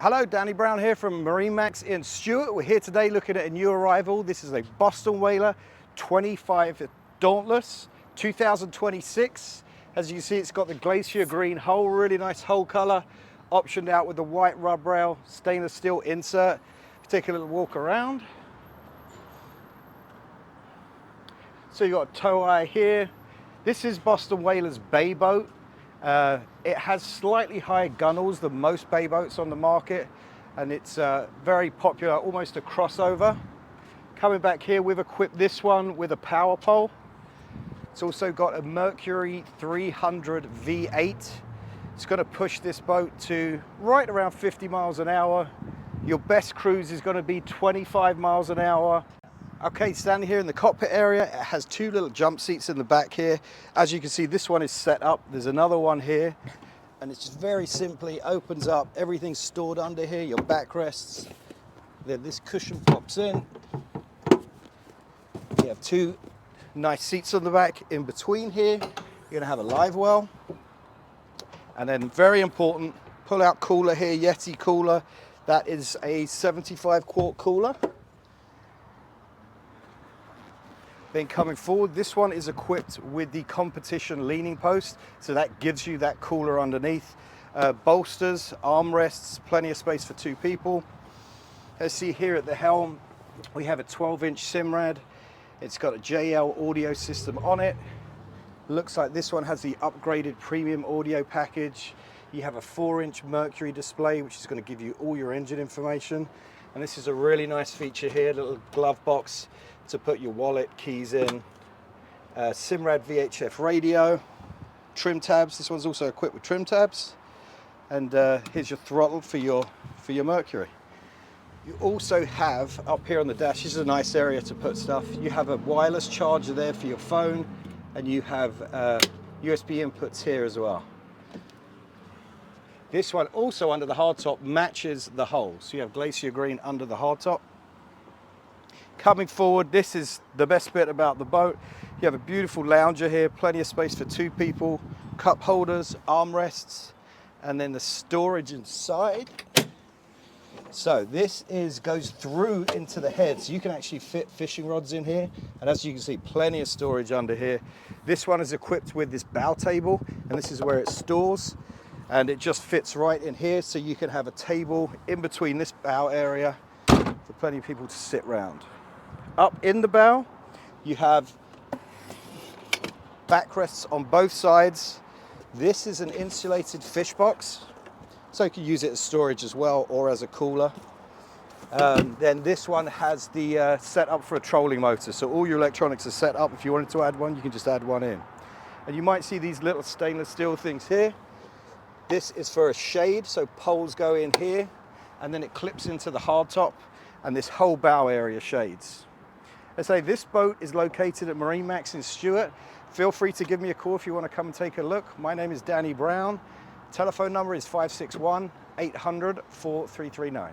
Hello, Danny Brown here from MarineMax in Stuart. We're here today looking at a new arrival. This is a Boston Whaler 25 Dauntless 2026. As you can see, it's got the glacier green hull, really nice hull color, optioned out with the white rub rail, stainless steel insert. Take a little walk around. So you've got a tow eye here. This is Boston Whaler's bay boat. It has slightly higher gunnels than most bay boats on the market, and it's very popular, almost a crossover. Coming back here, we've equipped this one with a power pole. It's also got a Mercury 300 V8. It's going to push this boat to right around 50 miles an hour. Your best cruise is going to be 25 miles an hour. Okay, standing here in the cockpit area, it has two little jump seats in the back here. As you can see, this one is set up. There's another one here, and it just very simply opens up. Everything's stored under here, your backrests. Then this cushion pops in. You have two nice seats on the back. In between here, you're gonna have a live well. And then very important, pull out cooler here, Yeti cooler. That is a 75 quart cooler. Then coming forward, this one is equipped with the competition leaning post, so that gives you that cooler underneath. Bolsters, armrests, plenty of space for two people. Let's see here at the helm, we have a 12-inch Simrad. It's got a JL audio system on it. Looks like this one has the upgraded premium audio package. You have a 4-inch Mercury display, which is going to give you all your engine information. And this is a really nice feature here, little glove box to put your wallet, keys in. Simrad VHF radio, trim tabs. This one's also equipped with trim tabs. And here's your throttle for your Mercury. You also have up here on the dash, this is a nice area to put stuff. You have a wireless charger there for your phone, and you have USB inputs here as well. This one also under the hardtop matches the hull. So you have glacier green under the hardtop. Coming forward, this is the best bit about the boat. You have a beautiful lounger here, plenty of space for two people, cup holders, armrests, and then the storage inside. So this goes through into the head, so you can actually fit fishing rods in here. And as you can see, plenty of storage under here. This one is equipped with this bow table, and this is where it stores. And it just fits right in here, so you can have a table in between this bow area for plenty of people to sit round. Up in the bow, you have backrests on both sides. This is an insulated fish box, so you can use it as storage as well, or as a cooler. Then this one has the setup for a trolling motor, so all your electronics are set up. If you wanted to add one, you can just add one in. And you might see these little stainless steel things here. This is for a shade, so poles go in here, and then it clips into the hardtop, and this whole bow area shades. I say this boat is located at MarineMax in Stuart. Feel free to give me a call if you want to come and take a look. My name is Danny Brown. Telephone number is 561 800 4339.